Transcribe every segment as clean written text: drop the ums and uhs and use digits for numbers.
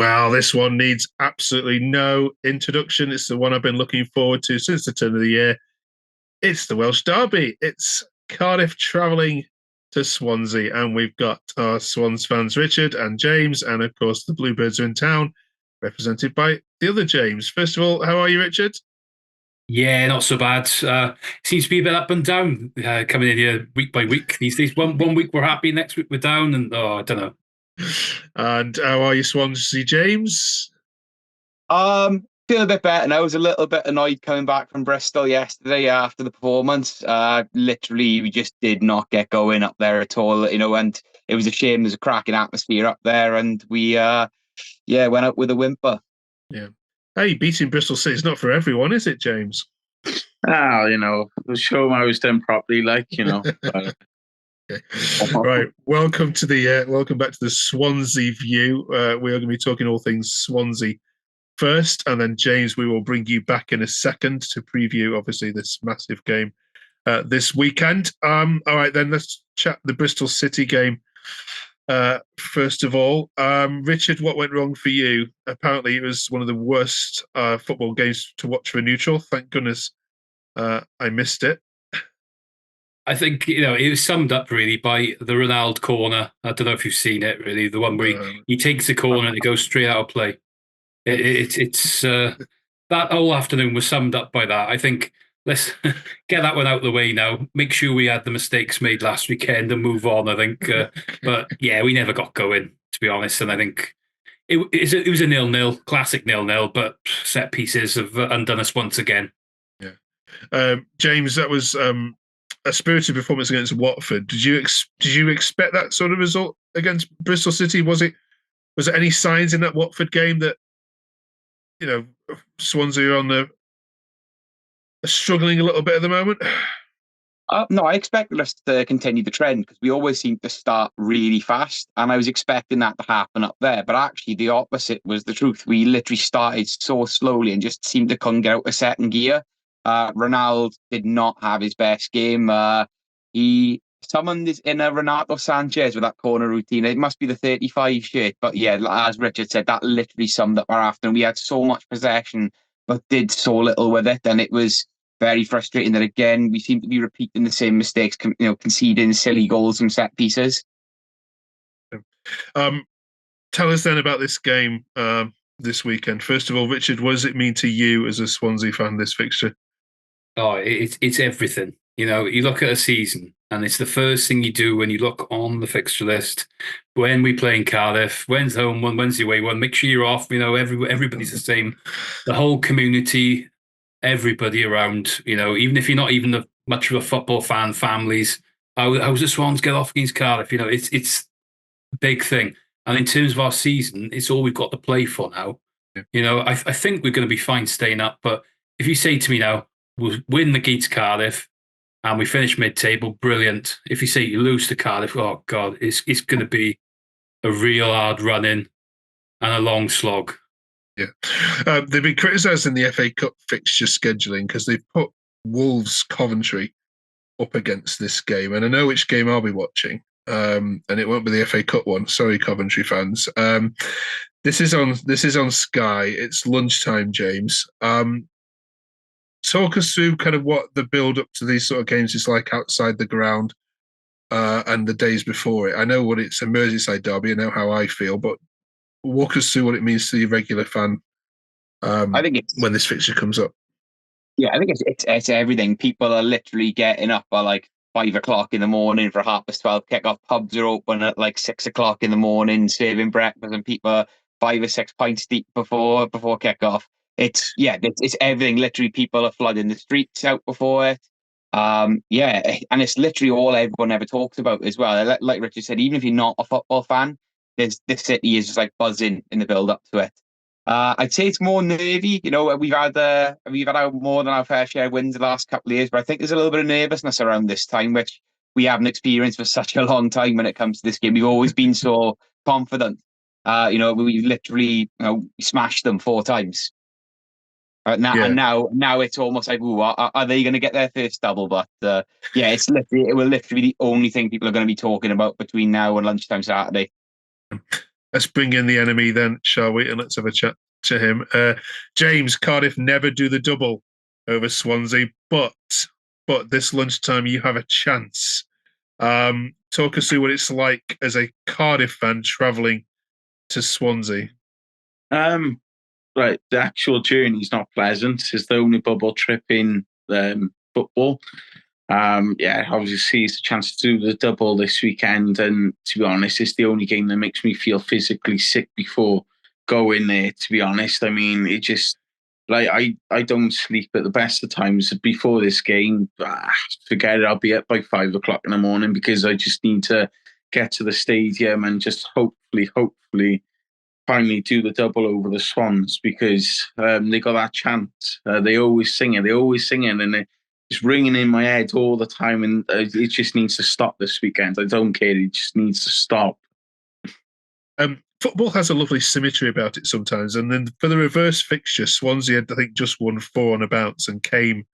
Well, this one needs absolutely no introduction. It's the one I've been looking forward to since the turn of the year. It's the Welsh Derby. It's Cardiff travelling to Swansea, and we've got our Swans fans, Richard and James, and of course the Bluebirds are in town, represented by the other James. First of all, how are you, Richard? Yeah, not so bad. Seems to be a bit up and down coming in here week by week these days. One week we're happy, next week we're down, and I don't know. And how are you, Swansea, James? Feel a bit better now. I was a little bit annoyed coming back from Bristol yesterday after the performance. Literally, we just did not get going up there at all, and it was a shame. There's a cracking atmosphere up there, and we, went out with a whimper. Yeah. Hey, beating Bristol City is not for everyone, is it, James? Show them I was done properly, Okay. Right. Welcome back to the Swansea View. We are going to be talking all things Swansea first, and then James, we will bring you back in a second to preview, obviously, this massive game this weekend. All right, then let's chat the Bristol City game. First of all, Richard, what went wrong for you? Apparently, it was one of the worst football games to watch for a neutral. Thank goodness I missed it. I think it was summed up really by the Ronaldo corner. I don't know if you've seen it. Really, the one where he takes the corner and it goes straight out of play. It's that whole afternoon was summed up by that. I think let's get that one out of the way now. Make sure we had the mistakes made last weekend and move on. I think, but yeah, we never got going, to be honest. And I think it was a 0-0, classic 0-0. But set pieces have undone us once again. Yeah, James, that was a spirited performance against Watford. Did you expect that sort of result against Bristol City? Was there any signs in that Watford game that Swansea are struggling a little bit at the moment? No, I expected us to continue the trend because we always seem to start really fast, and I was expecting that to happen up there. But actually, the opposite was the truth. We literally started so slowly and just seemed to couldn't get out of second gear. Ronaldo did not have his best game. He summoned his inner Renato Sanchez with that corner routine. It must be the 35 shirt. But yeah, as Richard said, that literally summed up our afternoon. We had so much possession, but did so little with it. And it was very frustrating that, again, we seem to be repeating the same mistakes, conceding silly goals from set pieces. Tell us then about this game this weekend. First of all, Richard, what does it mean to you as a Swansea fan, this fixture? Oh, it's everything. You look at a season, and it's the first thing you do when you look on the fixture list. When we play in Cardiff, when's home one, when's the away one? Make sure you're off. Everybody's the same. The whole community, everybody around. Even if you're not even much of a football fan, families. How's the Swans get off against Cardiff? It's a big thing. And in terms of our season, it's all we've got to play for now. Yeah. I think we're going to be fine staying up. But if you say to me now, we'll win against Cardiff and we finish mid-table, brilliant. If you say you lose to Cardiff, oh God, it's going to be a real hard run-in and a long slog. Yeah. They've been criticised in the FA Cup fixture scheduling because they've put Wolves Coventry up against this game. And I know which game I'll be watching. And it won't be the FA Cup one. Sorry, Coventry fans. This is on Sky. It's lunchtime, James. Talk us through kind of what the build up to these sort of games is like outside the ground and the days before it. I know what it's a Merseyside derby. I know how I feel, but walk us through what it means to the regular fan. I think when this fixture comes up. Yeah, I think it's everything. People are literally getting up at like 5 o'clock in the morning for 12:30 kickoff. Pubs are open at like 6 o'clock in the morning, serving breakfast, and people are 5 or 6 pints deep before kickoff. It's everything. Literally, people are flooding the streets out before it. And it's literally all everyone ever talks about as well. Like Richard said, even if you're not a football fan, this city is just like buzzing in the build up to it. I'd say it's more nervy. We've had more than our fair share of wins the last couple of years, but I think there's a little bit of nervousness around this time, which we haven't experienced for such a long time when it comes to this game. We've always been so confident. We've literally smashed them 4 times. And now it's almost like, ooh, are they going to get their first double? But it will literally be the only thing people are going to be talking about between now and lunchtime Saturday. Let's bring in the enemy then, shall we? And let's have a chat to him. James, Cardiff never do the double over Swansea, but this lunchtime you have a chance. Talk us through what it's like as a Cardiff fan travelling to Swansea. Right, the actual journey is not pleasant. It's the only bubble trip in football. Obviously it's a chance to do the double this weekend, and to be honest, it's the only game that makes me feel physically sick before going there, to be honest. I mean, it just, like, I don't sleep at the best of times before this game. Forget it, I'll be up by 5 o'clock in the morning because I just need to get to the stadium and just hopefully finally do the double over the Swans, because they got that chant. They always sing it, and it's ringing in my head all the time, and it just needs to stop this weekend. I don't care, it just needs to stop. Football has a lovely symmetry about it sometimes, and then for the reverse fixture, Swansea had, I think, just won 4 on a bounce and came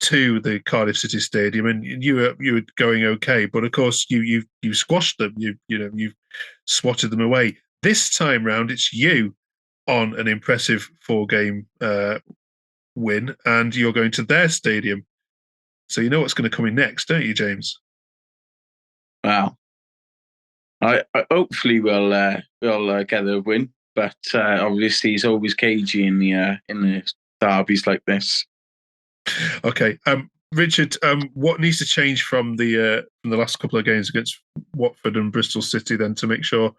to the Cardiff City Stadium, and you were going okay, but of course you squashed them. You've swatted them away. This time round, it's you on an impressive 4-game win, and you're going to their stadium. So you know what's going to come in next, don't you, James? Well, I hopefully we'll get a win, but obviously he's always cagey in the derbies like this. Okay, Richard, what needs to change from the last couple of games against Watford and Bristol City then to make sure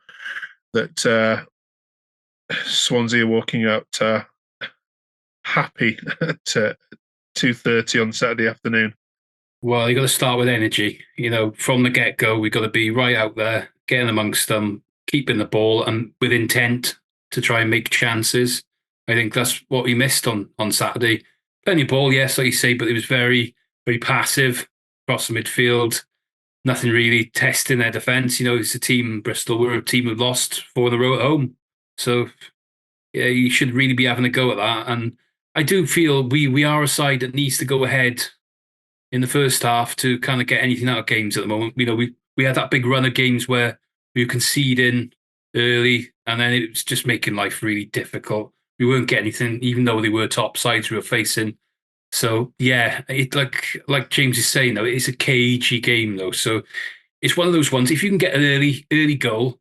that Swansea are walking out happy at 2:30 on Saturday afternoon? Well, you got to start with energy. From the get-go, we've got to be right out there, getting amongst them, keeping the ball, and with intent to try and make chances. I think that's what we missed on Saturday. Plenty of ball, yes, like you say, but it was very, very passive across the midfield. Nothing really testing their defence. It's a team, Bristol, we're a team who lost 4 in a row at home. So, yeah, you should really be having a go at that. And I do feel we are a side that needs to go ahead in the first half to kind of get anything out of games at the moment. We had that big run of games where we were conceding early, and then it was just making life really difficult. We weren't getting anything, even though they were top sides we were facing. So yeah, it like James is saying though, it's a cagey game though. So it's one of those ones. If you can get an early goal,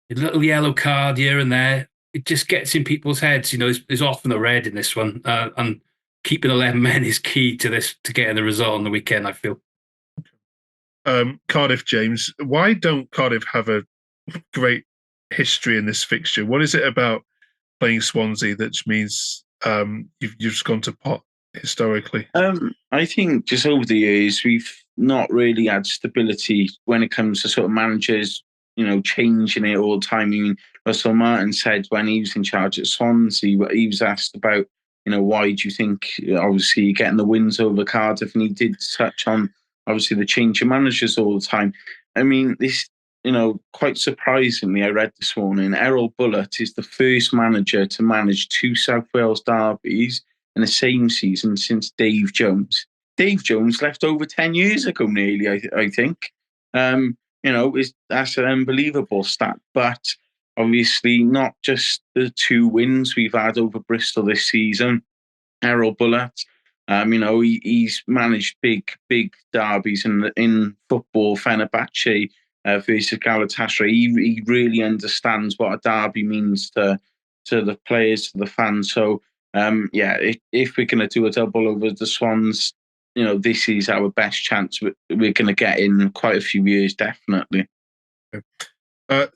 a little yellow card here and there, it just gets in people's heads. There's often a red in this one, and keeping 11 men is key to getting the result on the weekend, I feel. Cardiff, James, why don't Cardiff have a great history in this fixture? What is it about playing Swansea that means you've just gone to pot historically? I think just over the years we've not really had stability when it comes to sort of managers, changing it all the time. I mean, Russell Martin said when he was in charge at Swansea, he was asked about, why do you think, obviously, you're getting the wins over Cardiff, and he did touch on, obviously, the change of managers all the time. I mean, this, quite surprisingly, I read this morning, Errol Bullett is the first manager to manage 2 South Wales derbies in the same season since Dave Jones. Dave Jones left over 10 years ago, nearly, I think. That's an unbelievable stat. But obviously, not just the 2 wins we've had over Bristol this season. Errol Bullett, he's managed big derbies in football. Fenerbahce versus Galatasaray. He really understands what a derby means to the players, to the fans. So, if we're going to do a double over the Swans, this is our best chance we're going to get in quite a few years, definitely.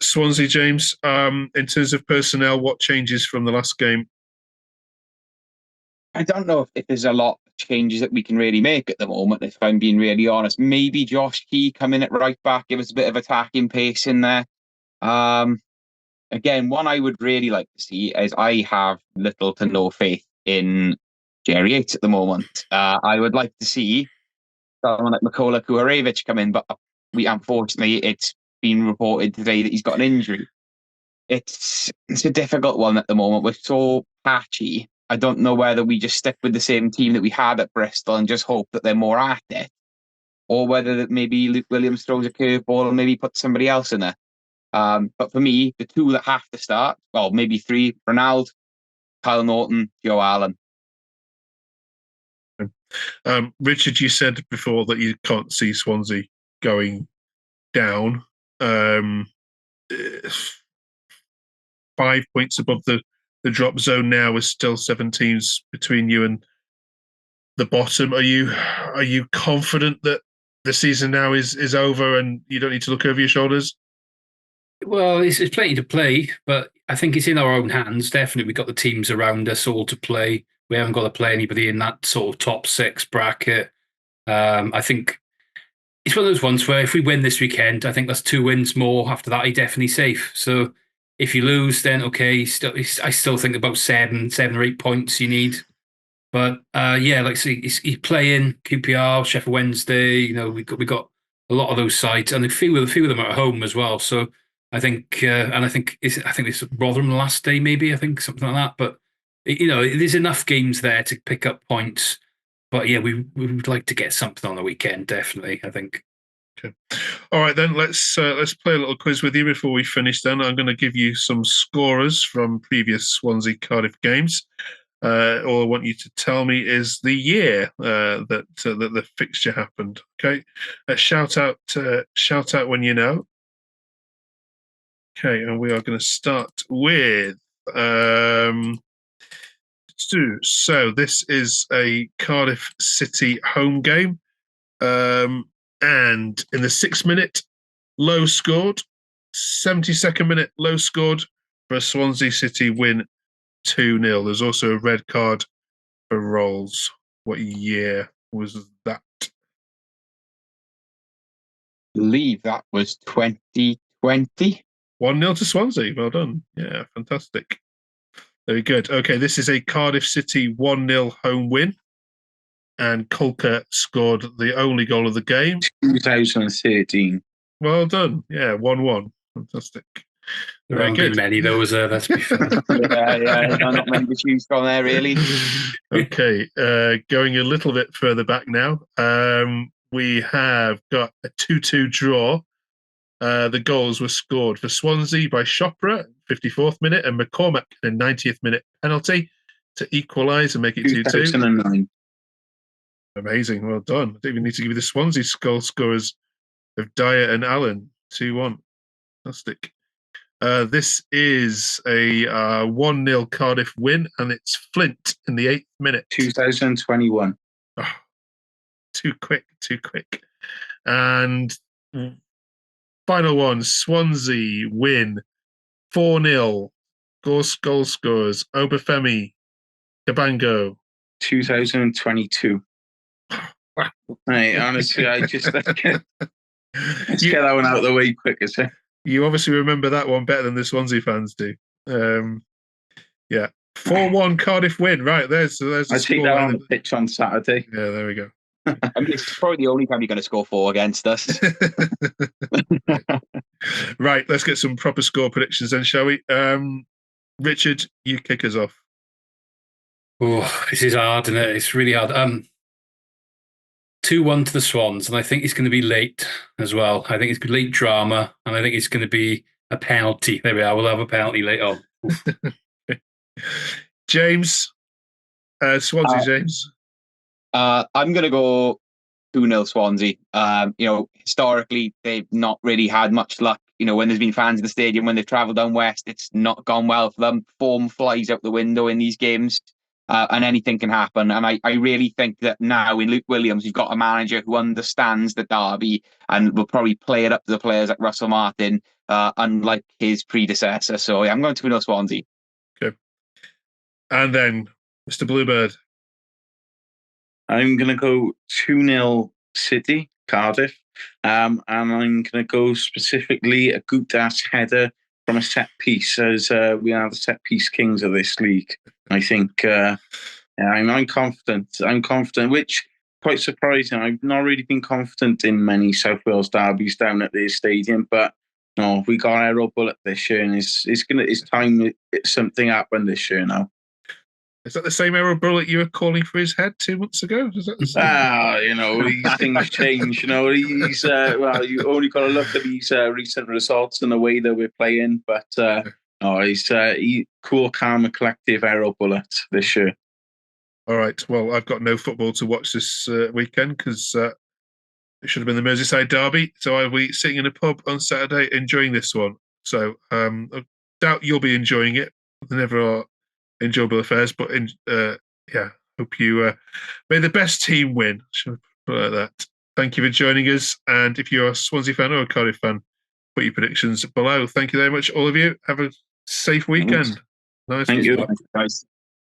Swansea, James, in terms of personnel, what changes from the last game? I don't know if there's a lot of changes that we can really make at the moment, if I'm being really honest. Maybe Josh Key coming at right back, give us a bit of attacking pace in there. Again, one I would really like to see is I have little to no faith in Jerry Yates at the moment. I would like to see someone like Mikola Kuharevich come in, but unfortunately it's been reported today that he's got an injury. It's a difficult one at the moment. We're so patchy. I don't know whether we just stick with the same team that we had at Bristol and just hope that they're more at it, or whether that maybe Luke Williams throws a curveball and maybe puts somebody else in there. But for me, the two that have to start, well, maybe three: Ronaldo, Kyle Norton, Joe Allen. Richard, you said before that you can't see Swansea going down. 5 points above the drop zone now is still 7 teams between you and the bottom. Are you confident that the season now is over and you don't need to look over your shoulders? Well, it's plenty to play, but I think it's in our own hands. Definitely, we've got the teams around us all to play. We haven't got to play anybody in that sort of top 6 bracket. I think it's one of those ones where if we win this weekend, I think that's 2 wins more. After that, you're definitely safe. So if you lose, then okay. I still think about 7 or 8 points you need. But yeah, like say, you play in QPR, Sheffield Wednesday. You know, we got a lot of those sides, and a few of them are at home as well. So I think, I think it's Rotherham the last day, maybe. I think something like that. But you know, there's enough games there to pick up points. But yeah, we would like to get something on the weekend, definitely. I think. Okay. All right, then let's play a little quiz with you before we finish. Then I'm going to give you some scorers from previous Swansea Cardiff games. All I want you to tell me is the year that the fixture happened. Okay, shout out when you know. Okay, and we are going to start with. So this is a Cardiff City home game, and in the 6th minute, Lowe scored. 72nd minute, Lowe scored for a Swansea City win 2-0. There's also a red card for Rolls. What year was that? I believe that was 2020. 1-0 to Swansea. Well done. Yeah, fantastic. Very good. Okay, this is a Cardiff City 1-0 home win. And Colker scored the only goal of the game. 2013. Well done. Yeah, 1-1. Fantastic. There aren't been many, though, is there? Let's be fair. Not many to choose from there, really. Okay, going a little bit further back now. We have got a 2-2 draw. The goals were scored for Swansea by Chopra, 54th minute, and McCormack in the 90th minute penalty to equalise and make it 2-2. 2009. Amazing, well done. I don't even need to give you the Swansea goal scorers of Dyer and Allen, 2-1. Fantastic. This is a 1-0 Cardiff win, and it's Flint in the 8th minute. 2021. Oh, too quick. And final one, Swansea win 4-0. Goal scorers, Obafemi, Cabango. 2022. Hey, honestly, I just let's get that one out of the way quick, is it? You obviously remember that one better than the Swansea fans do. Yeah, 4-1 Cardiff win. Right, there's I take that on the pitch on Saturday. Yeah, there we go. I mean, it's probably the only time you're going to score 4 against us. Right, let's get some proper score predictions then, shall we? Richard, you kick us off. Oh, this is hard, isn't it? It's really hard. 2-1 to the Swans, and I think it's going to be late as well. I think it's going to be late drama, and I think it's going to be a penalty. There we are. We'll have a penalty later on. James, Swansea, James. I'm going to go 2-0 Swansea. Historically, they've not really had much luck. When there's been fans in the stadium, when they've travelled down west, it's not gone well for them. Form flies out the window in these games. And anything can happen. And I really think that now in Luke Williams, you've got a manager who understands the derby and will probably play it up to the players like Russell Martin, unlike his predecessor. So yeah, I'm going to 2-0 Swansea. Okay. And then Mr. Bluebird. I'm going to go 2-0 City, Cardiff. And I'm going to go specifically a Gutas header from a set piece, as we are the set piece kings of this league. I think I'm confident. I'm confident, which quite surprising. I've not really been confident in many South Wales derbies down at their stadium, but no, we got our bullet this year, and it's time something happened this year now. Is that the same arrow bullet you were calling for his head 2 months ago? Is that the same? These things change. He's you only got to look at these recent results and the way that we're playing. But he's cool, calm, and collective arrow bullet this year. All right. Well, I've got no football to watch this weekend because it should have been the Merseyside derby. So I'll be sitting in a pub on Saturday enjoying this one. So I doubt you'll be enjoying it. There never are enjoyable affairs, but hope you may the best team win. Should put it like that. Thank you for joining us. And if you're a Swansea fan or a Cardiff fan, put your predictions below. Thank you very much, all of you. Have a safe weekend. Thank you. Guys.